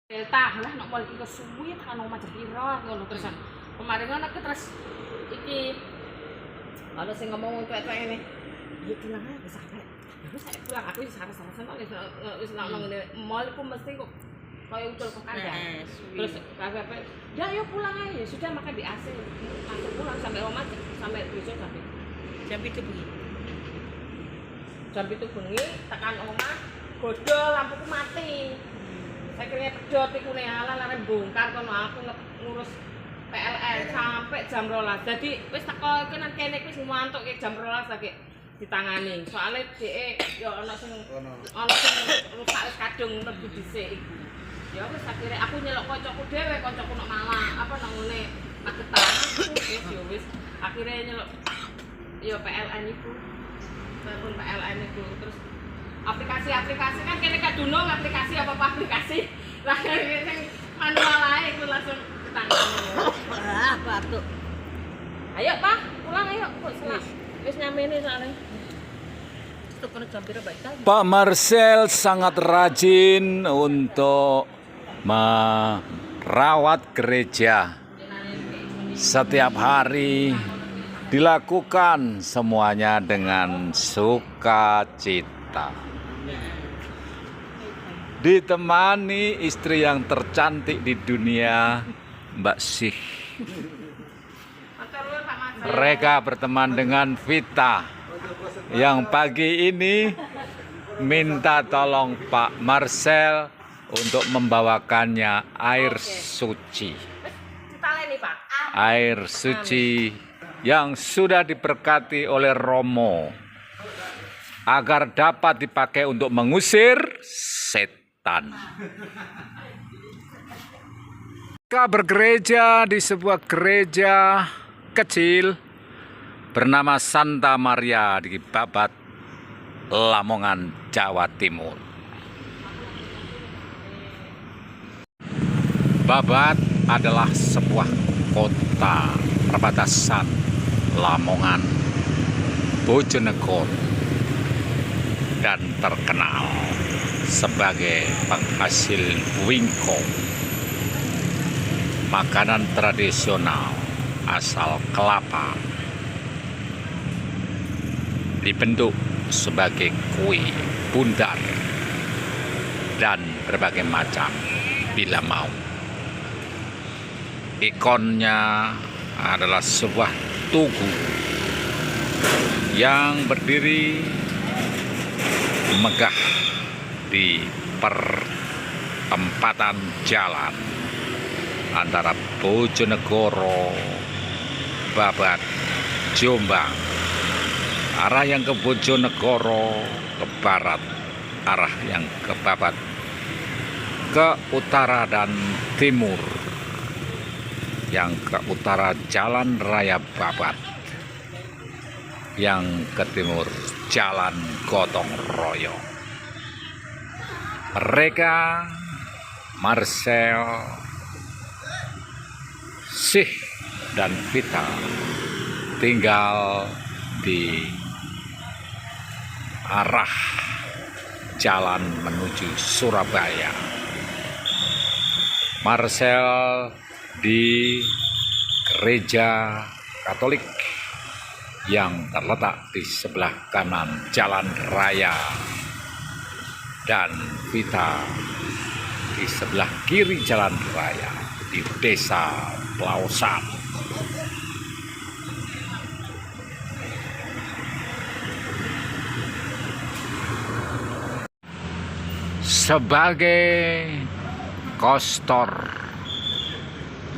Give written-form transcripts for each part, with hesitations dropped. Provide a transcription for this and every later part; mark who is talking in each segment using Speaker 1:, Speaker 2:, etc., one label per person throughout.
Speaker 1: Delta lah nek mall iki kesuwi tekan omah Jepira ngono terus kemarin ngono terus iki ana sing ngomong tuwek-tuwek ngene ya pulang ae wis sampe wis saya pulang aku wis sares-saresan wis nang ngene mall iku mesti kok kaya ucul ke kandang terus KPP ya yo pulang ae ya sudah makan di AC langsung pulang sampai omah sampai besok sampai jam 7 bengi tekan omah godol lampuku mati. Akhirnya pedot iku nek ala-ala bongkar kono aku ngurus PLN sampai jam 12. Jadi wis teko iki nang kene wis ngantuk ke jam 12 lagi ditangani. Soale dhek ya ana sing rusak wis kadung mlebu dhisik iku. Ya wis akhirnya aku nyelok kancaku dhewe, kancaku nek Malang apa nang ngene Magetan. Wis ya wis akhirnya nyelok ya PLN iku. Telepon PLN iku terus aplikasi-aplikasi kan kene kadunung aplikasi apa-apa aplikasi lah sing manual ae iku langsung ditangani. Ah, batuk. Ayo, Pak, pulang ayo. Wis nyamene soalnya. Tuker jam pira baik tadi.
Speaker 2: Pak Marcel sangat rajin untuk merawat gereja. Setiap hari dilakukan semuanya dengan sukacita. Ditemani istri yang tercantik di dunia, Mbak Sih. Mereka berteman dengan Vita yang pagi ini minta tolong Pak Marcel untuk membawakannya air suci. Air suci yang sudah diberkati oleh Romo agar dapat dipakai untuk mengusir setan. Mereka bergereja di sebuah gereja kecil bernama Santa Maria di Babat, Lamongan, Jawa Timur. Babat adalah sebuah kota perbatasan Lamongan, Bojonegoro, dan terkenal sebagai penghasil wingko, makanan tradisional asal kelapa dibentuk sebagai kue bundar dan berbagai macam bila mau. Ikonnya adalah sebuah tugu yang berdiri megah di perempatan jalan antara Bojonegoro, Babat, Jombang. Arah yang ke Bojonegoro ke barat, arah yang ke Babat ke utara dan timur. Yang ke utara Jalan Raya Babat, yang ke timur Jalan Gotong Royong. Mereka Marcel, Sih, dan Vita tinggal di arah jalan menuju Surabaya. Marcel di gereja Katolik yang terletak di sebelah kanan jalan raya, dan Vita di sebelah kiri jalan raya di desa Plausan. Sebagai kostor,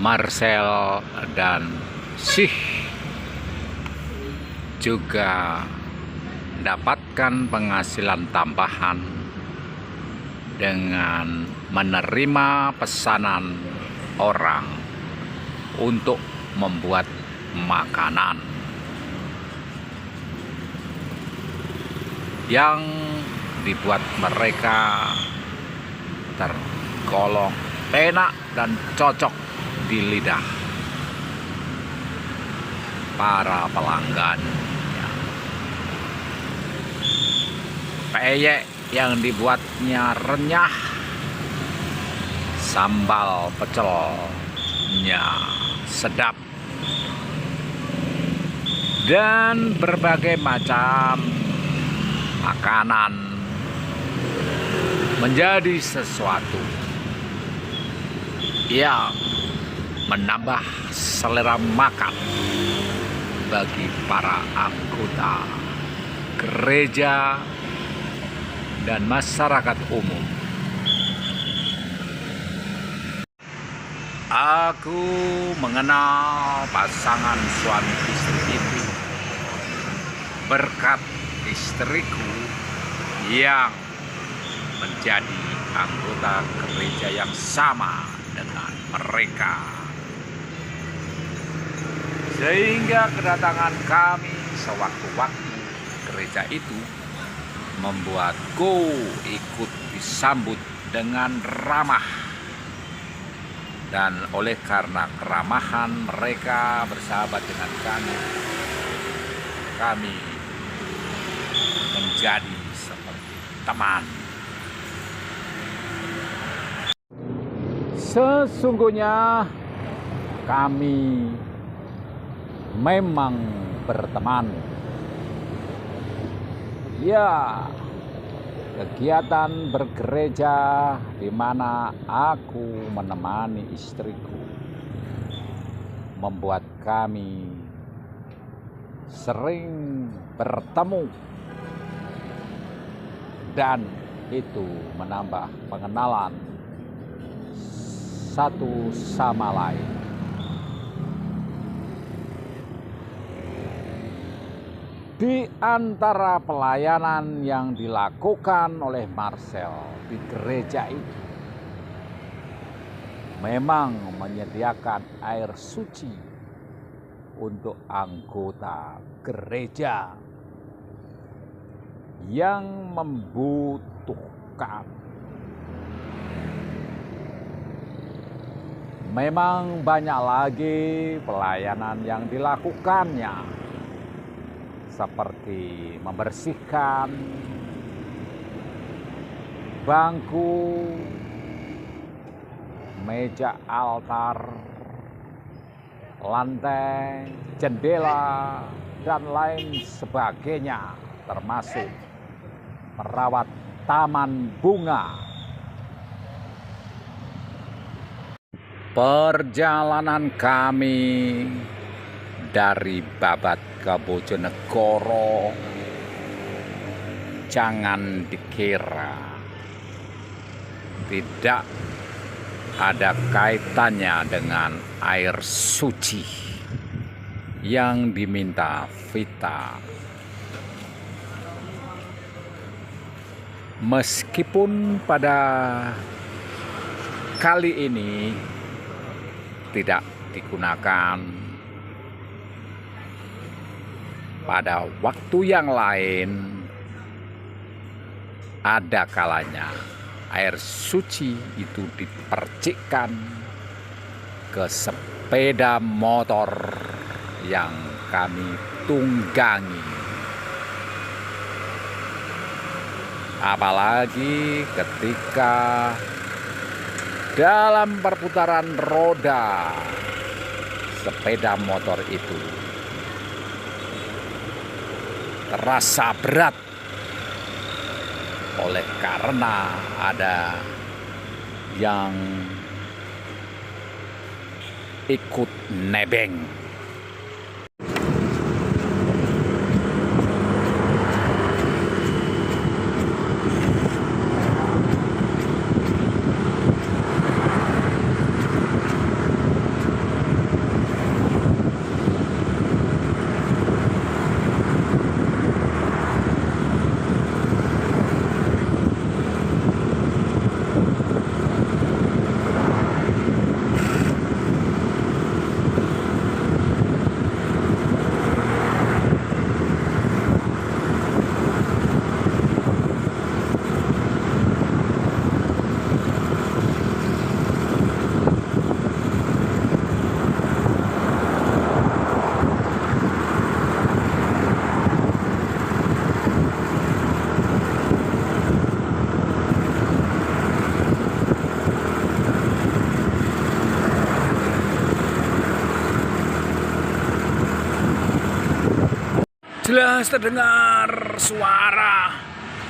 Speaker 2: Marcel dan Sih juga mendapatkan penghasilan tambahan dengan menerima pesanan orang untuk membuat makanan yang dibuat mereka tergolong enak dan cocok di lidah para pelanggan. Peyek yang dibuatnya renyah sambal pecelnya sedap, dan berbagai macam makanan menjadi sesuatu yang menambah selera makan bagi para anggota gereja dan masyarakat umum. Aku mengenal pasangan suami istri itu berkat istriku yang menjadi anggota gereja yang sama dengan mereka, sehingga kedatangan kami sewaktu-waktu gereja itu membuatku ikut disambut dengan ramah. Dan oleh karena keramahan mereka bersahabat dengan kami menjadi seperti teman. Sesungguhnya kami memang berteman. Ya, kegiatan bergereja di mana aku menemani istriku membuat kami sering bertemu, dan itu menambah pengenalan satu sama lain. Di antara pelayanan yang dilakukan oleh Marcel di gereja itu memang menyediakan air suci untuk anggota gereja yang membutuhkan. Memang banyak lagi pelayanan yang dilakukannya, seperti membersihkan bangku, meja altar, lantai, jendela, dan lain sebagainya, termasuk merawat taman bunga. Perjalanan kami dari Babat ke Bojonegoro jangan dikira tidak ada kaitannya dengan air suci yang diminta Vita. Meskipun pada kali ini tidak digunakan, pada waktu yang lain ada kalanya air suci itu dipercikkan ke sepeda motor yang kami tunggangi. Apalagi ketika dalam perputaran roda sepeda motor itu terasa berat oleh karena ada yang ikut nebeng. Jelas terdengar suara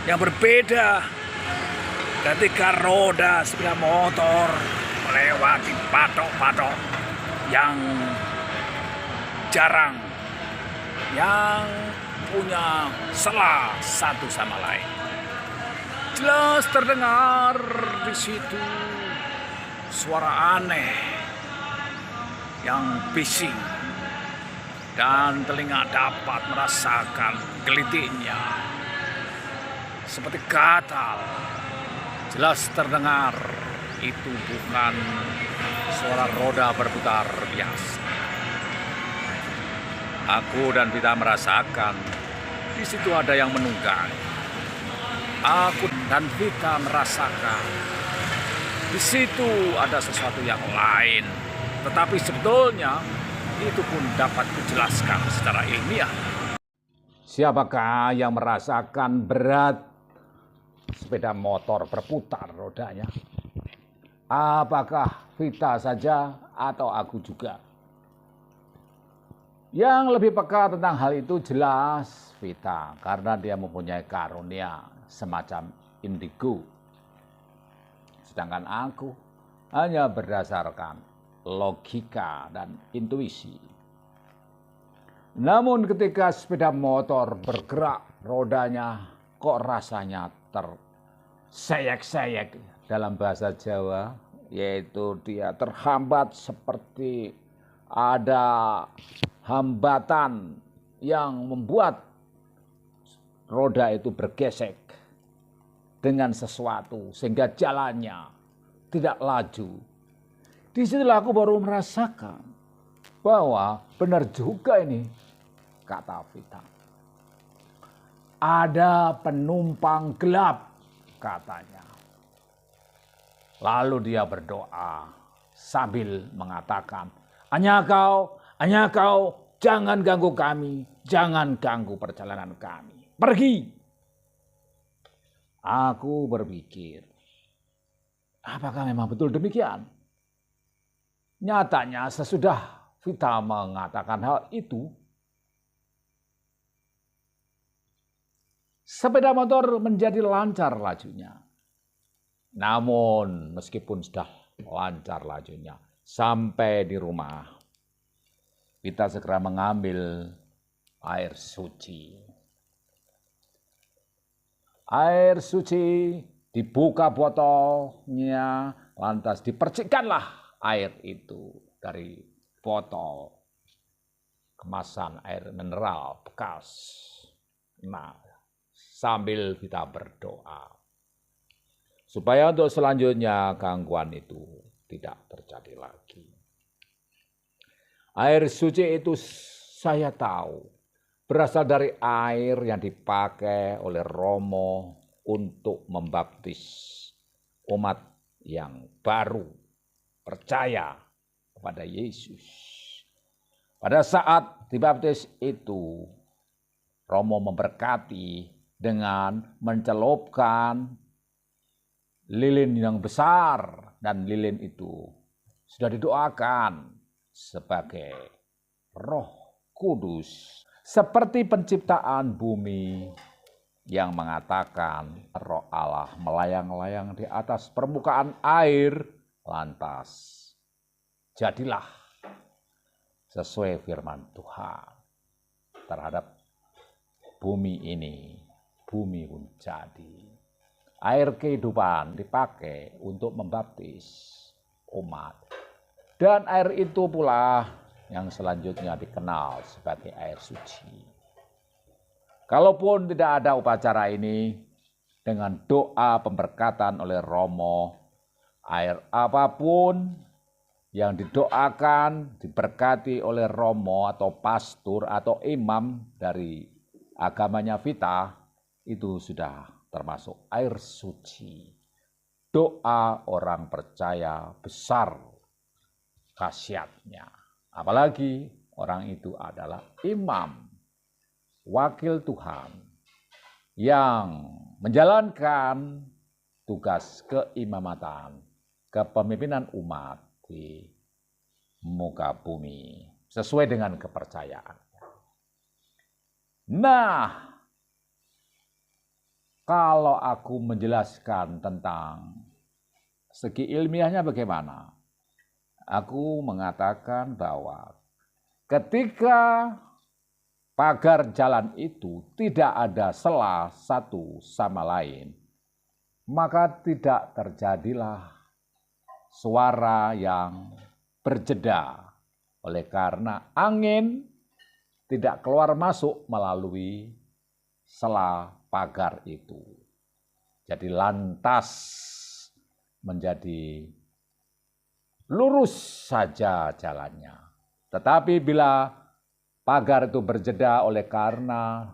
Speaker 2: yang berbeda ketika roda sepeda motor melewati patok-patok yang jarang, yang punya selah satu sama lain. Jelas terdengar di situ suara aneh yang bising, dan telinga dapat merasakan gelitiknya seperti gatal. Jelas terdengar itu bukan suara roda berputar biasa. Aku dan Vita merasakan di situ ada yang menunggang. Aku dan Vita merasakan di situ ada sesuatu yang lain, tetapi sebetulnya itu pun dapat kujelaskan secara ilmiah. Siapakah yang merasakan berat sepeda motor berputar rodanya? Apakah Vita saja atau aku juga? Yang lebih peka tentang hal itu jelas Vita, karena dia mempunyai karunia semacam indigo. Sedangkan aku hanya berdasarkan logika dan intuisi. Namun ketika sepeda motor bergerak rodanya kok rasanya terseyek-seyek dalam bahasa Jawa, yaitu dia terhambat seperti ada hambatan yang membuat roda itu bergesek dengan sesuatu sehingga jalannya tidak laju. Disitulah aku baru merasakan bahwa benar juga ini kata Vita. Ada penumpang gelap katanya. Lalu dia berdoa sambil mengatakan, hanya kau, jangan ganggu kami, jangan ganggu perjalanan kami. Pergi. Aku berpikir, apakah memang betul demikian? Nyatanya sesudah Vita mengatakan hal itu, sepeda motor menjadi lancar lajunya. Namun meskipun sudah lancar lajunya, sampai di rumah, Vita segera mengambil air suci. Air suci dibuka botolnya, lantas dipercikkanlah air itu dari botol kemasan air mineral bekas. Nah, sambil kita berdoa supaya untuk selanjutnya gangguan itu tidak terjadi lagi. Air suci itu saya tahu berasal dari air yang dipakai oleh Romo untuk membaptis umat yang baru percaya kepada Yesus. Pada saat dibaptis itu, Romo memberkati dengan mencelupkan lilin yang besar, dan lilin itu sudah didoakan sebagai Roh Kudus, seperti penciptaan bumi yang mengatakan Roh Allah melayang-layang di atas permukaan air. Lantas jadilah sesuai firman Tuhan terhadap bumi ini. Bumi pun jadi. Air kehidupan dipakai untuk membaptis umat. Dan air itu pula yang selanjutnya dikenal sebagai air suci. Kalaupun tidak ada upacara ini, dengan doa pemberkatan oleh Romo, air apapun yang didoakan, diberkati oleh Romo atau pastor atau imam dari agamanya Vita, itu sudah termasuk air suci. Doa orang percaya besar khasiatnya. Apalagi orang itu adalah imam, wakil Tuhan yang menjalankan tugas keimamatan, kepemimpinan umat di muka bumi sesuai dengan kepercayaan. Nah, kalau aku menjelaskan tentang segi ilmiahnya bagaimana? Aku mengatakan bahwa ketika pagar jalan itu tidak ada sela satu sama lain, maka tidak terjadilah suara yang berjeda. Oleh karena angin tidak keluar masuk melalui sela pagar itu. Jadi lantas menjadi lurus saja jalannya. Tetapi bila pagar itu berjeda oleh karena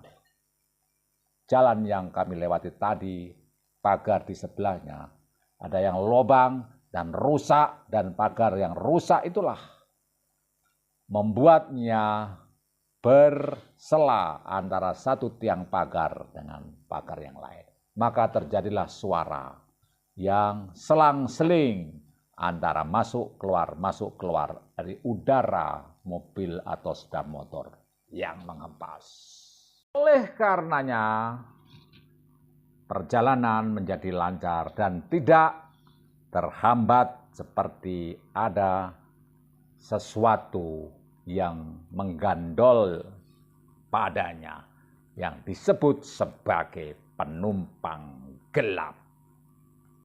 Speaker 2: jalan yang kami lewati tadi, pagar di sebelahnya ada yang lobang dan rusak, dan pagar yang rusak itulah membuatnya bersela antara satu tiang pagar dengan pagar yang lain. Maka terjadilah suara yang selang-seling antara masuk keluar dari udara mobil atau sepeda motor yang mengempas. Oleh karenanya perjalanan menjadi lancar dan tidak terhambat seperti ada sesuatu yang menggandol padanya yang disebut sebagai penumpang gelap.